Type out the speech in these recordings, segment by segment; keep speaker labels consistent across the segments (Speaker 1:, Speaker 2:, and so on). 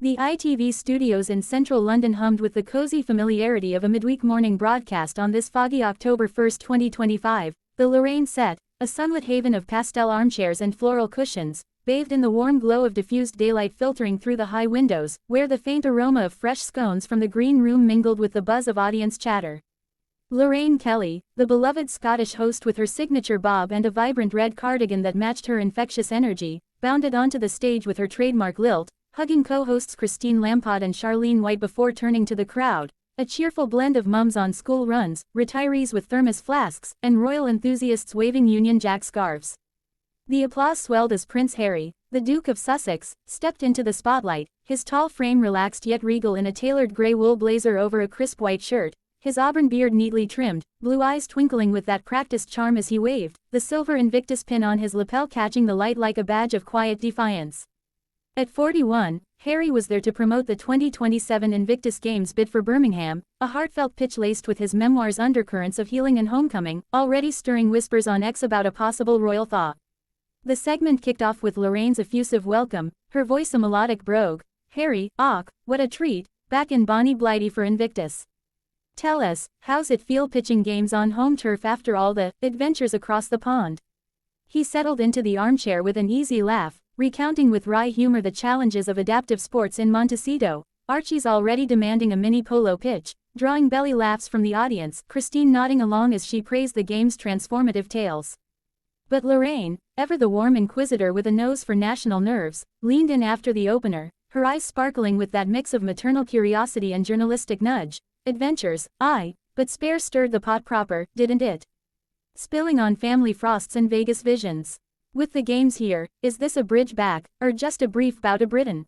Speaker 1: The ITV studios in central London hummed with the cozy familiarity of a midweek morning broadcast on this foggy October 1, 2025. The Lorraine set, a sunlit haven of pastel armchairs and floral cushions, bathed in the warm glow of diffused daylight filtering through the high windows, where the faint aroma of fresh scones from the green room mingled with the buzz of audience chatter. Lorraine Kelly, the beloved Scottish host with her signature bob and a vibrant red cardigan that matched her infectious energy, bounded onto the stage with her trademark lilt, hugging co-hosts Christine Lampard and Charlene White before turning to the crowd, a cheerful blend of mums on school runs, retirees with thermos flasks, and royal enthusiasts waving Union Jack scarves. The applause swelled as Prince Harry, the Duke of Sussex, stepped into the spotlight, his tall frame relaxed yet regal in a tailored grey wool blazer over a crisp white shirt, his auburn beard neatly trimmed, blue eyes twinkling with that practiced charm as he waved, the silver Invictus pin on his lapel catching the light like a badge of quiet defiance. At 41, Harry was there to promote the 2027 Invictus Games bid for Birmingham, a heartfelt pitch laced with his memoir's undercurrents of healing and homecoming, already stirring whispers on X about a possible royal thaw. The segment kicked off with Lorraine's effusive welcome, her voice a melodic brogue. "Harry, och, what a treat, back in Bonnie Blighty for Invictus. Tell us, how's it feel pitching games on home turf after all the adventures across the pond?" He settled into the armchair with an easy laugh, recounting with wry humor the challenges of adaptive sports in Montecito, Archie's already demanding a mini polo pitch, drawing belly laughs from the audience, Christine nodding along as she praised the game's transformative tales. But Lorraine, ever the warm inquisitor with a nose for national nerves, leaned in after the opener, her eyes sparkling with that mix of maternal curiosity and journalistic nudge. "Adventures, aye, but Spare stirred the pot proper, didn't it? Spilling on family frosts and Vegas visions. With the games here, is this a bridge back, or just a brief bout of Britain?"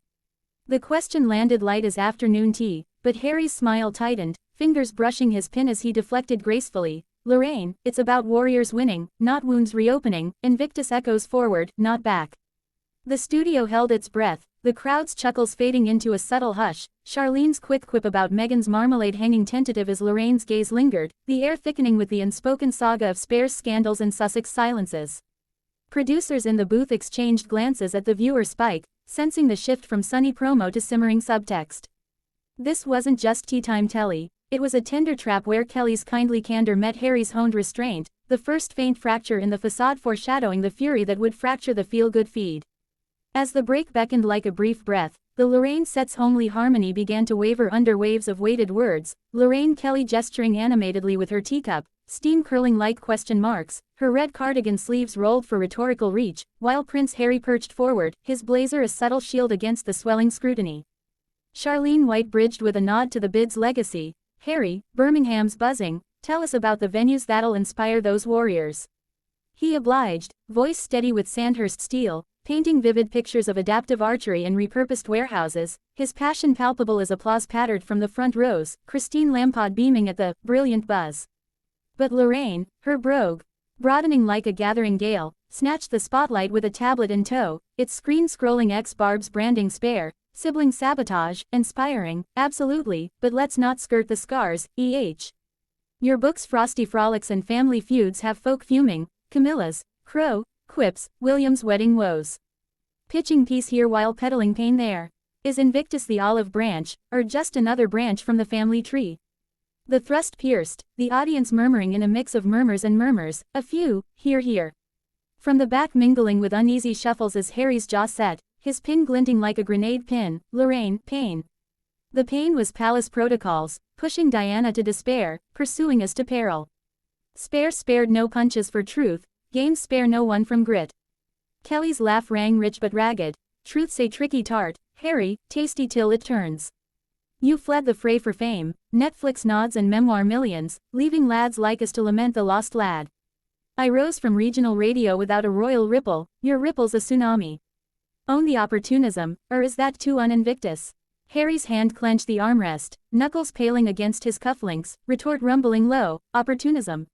Speaker 1: The question landed light as afternoon tea, but Harry's smile tightened, fingers brushing his pin as he deflected gracefully. "Lorraine, it's about warriors winning, not wounds reopening." Invictus echoes forward, not back. The studio held its breath, the crowd's chuckles fading into a subtle hush, Charlene's quick quip about Meghan's marmalade hanging tentative as Lorraine's gaze lingered, the air thickening with the unspoken saga of Spare's scandals and Sussex silences. Producers in the booth exchanged glances at the viewer spike, sensing the shift from sunny promo to simmering subtext. This wasn't just tea-time telly, it was a tender trap where Kelly's kindly candor met Harry's honed restraint, the first faint fracture in the facade foreshadowing the fury that would fracture the feel-good feed. As the break beckoned like a brief breath, the Lorraine set's homely harmony began to waver under waves of weighted words, Lorraine Kelly gesturing animatedly with her teacup, steam curling like question marks, her red cardigan sleeves rolled for rhetorical reach, while Prince Harry perched forward, his blazer a subtle shield against the swelling scrutiny. Charlene White bridged with a nod to the bid's legacy. "Harry, Birmingham's buzzing, tell us about the venues that'll inspire those warriors." He obliged, voice steady with Sandhurst steel, painting vivid pictures of adaptive archery in repurposed warehouses, his passion palpable as applause pattered from the front rows, Christine Lampard beaming at the brilliant buzz. But Lorraine, her brogue, broadening like a gathering gale, snatched the spotlight with a tablet in tow, its screen scrolling Barb's branding Spare, sibling sabotage, inspiring, absolutely, but let's not skirt the scars, Your book's frosty frolics and family feuds have folk fuming, Camilla's, crow, quips, William's wedding woes. Pitching peace here while peddling pain there. Is Invictus the olive branch, or just another branch from the family tree? The thrust pierced, the audience murmuring in a mix of murmurs and murmurs, a few, hear. From the back mingling with uneasy shuffles as Harry's jaw set, his pin glinting like a grenade pin, Lorraine, pain. The pain was palace protocols, pushing Diana to despair, pursuing us to peril. Spare spared no punches for truth, games spare no one from grit. Kelly's laugh rang rich but ragged, truth's a tricky tart, Harry, tasty till it turns. You fled the fray for fame, Netflix nods and memoir millions, leaving lads like us to lament the lost lad. I rose from regional radio without a royal ripple, your ripple's a tsunami. Own the opportunism, or is that too un-Invictus? Harry's hand clenched the armrest, knuckles paling against his cufflinks, retort rumbling low, opportunism.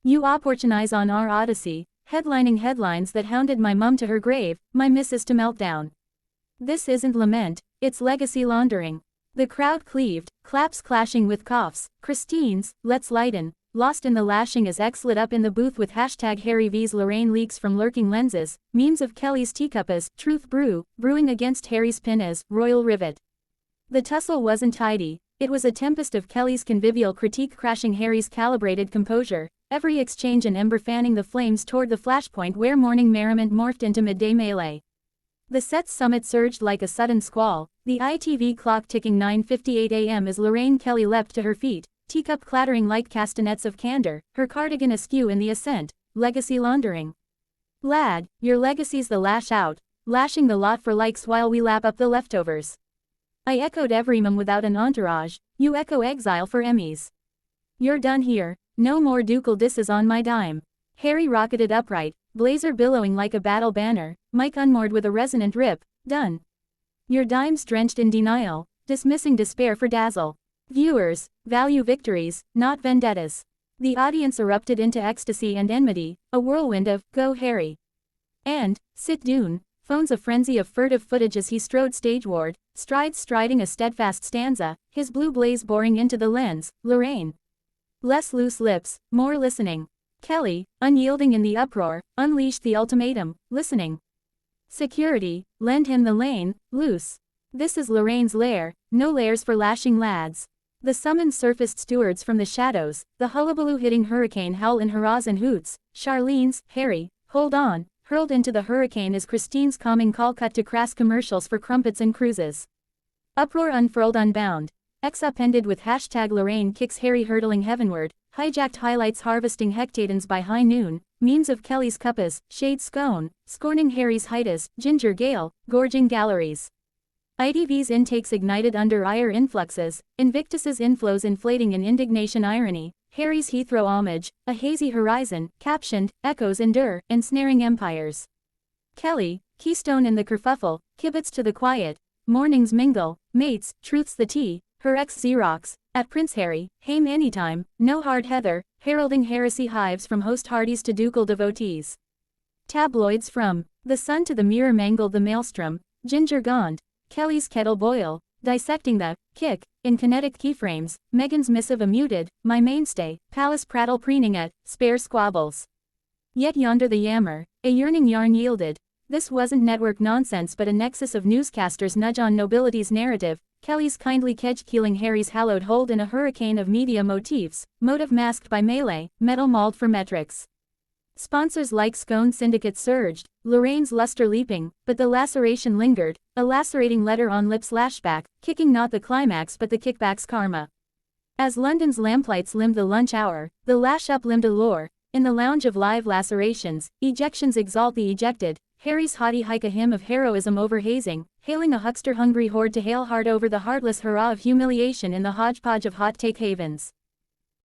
Speaker 1: You opportunize on our odyssey, headlining headlines that hounded my mum to her grave, my missus to meltdown. This isn't lament, it's legacy laundering. The crowd cleaved, claps clashing with coughs, Christine's, let's lighten, lost in the lashing as X lit up in the booth with #Harry vs Lorraine leaks from lurking lenses, memes of Kelly's teacup as truth brewing against Harry's pin as royal rivet. The tussle wasn't tidy, it was a tempest of Kelly's convivial critique crashing Harry's calibrated composure, every exchange an ember fanning the flames toward the flashpoint where morning merriment morphed into midday melee. The set's summit surged like a sudden squall, the ITV clock ticking 9:58 a.m. as Lorraine Kelly leapt to her feet, teacup clattering like castanets of candor, her cardigan askew in the ascent, legacy laundering. Lad, your legacy's the lash out, lashing the lot for likes while we lap up the leftovers. I echoed every mum without an entourage, you echo exile for Emmys. You're done here, no more ducal disses on my dime. Harry rocketed upright, blazer billowing like a battle banner, mic unmoored with a resonant rip, done. Your dime's drenched in denial, dismissing despair for dazzle. Viewers, value victories, not vendettas. The audience erupted into ecstasy and enmity, a whirlwind of, go Harry. And, sit down, phones a frenzy of furtive footage as he strode stageward, strides striding a steadfast stanza, his blue blaze boring into the lens, Lorraine. Less loose lips, more listening. Kelly, unyielding in the uproar, unleashed the ultimatum, listening. Security, lend him the lane, loose. This is Lorraine's lair, no lairs for lashing lads. The summons surfaced stewards from the shadows, the hullabaloo hitting hurricane howl in hurrahs and hoots, Charlene's, Harry, hold on, hurled into the hurricane as Christine's calming call cut to crass commercials for crumpets and cruises. Uproar unfurled unbound. X upended with hashtag Lorraine kicks Harry hurtling heavenward, hijacked highlights harvesting hectadons by high noon, memes of Kelly's cuppas, shade scone, scorning Harry's hiatus, ginger gale, gorging galleries. ITV's intakes ignited under ire influxes, Invictus's inflows inflating in indignation irony, Harry's Heathrow homage, a hazy horizon, captioned, echoes endure, ensnaring empires. Kelly, keystone in the kerfuffle, kibitz to the quiet, mornings mingle, mates, truth's the tea, her ex-Xerox, at Prince Harry, Haim anytime, no hard heather, heralding heresy hives from host hardies to ducal devotees. Tabloids from The Sun to the Mirror mangled the maelstrom, Ginger Gaunt, Kelly's kettle boil, dissecting the kick, in kinetic keyframes, Meghan's missive a muted, my mainstay, palace prattle preening at, spare squabbles. Yet yonder the yammer, a yearning yarn yielded. This wasn't network nonsense but a nexus of newscasters nudge on nobility's narrative, Kelly's kindly kedge keeling Harry's hallowed hold in a hurricane of media motifs, motive masked by melee, metal mauled for metrics. Sponsors like Scone Syndicate surged, Lorraine's luster leaping, but the laceration lingered, a lacerating letter on lips lashback, kicking not the climax but the kickback's karma. As London's lamplights limned the lunch hour, the lash-up limbed allure, in the lounge of live lacerations, ejections exalt the ejected, Harry's haughty hike a hymn of heroism over hazing, hailing a huckster-hungry horde to hail hard over the heartless hurrah of humiliation in the hodgepodge of hot-take havens.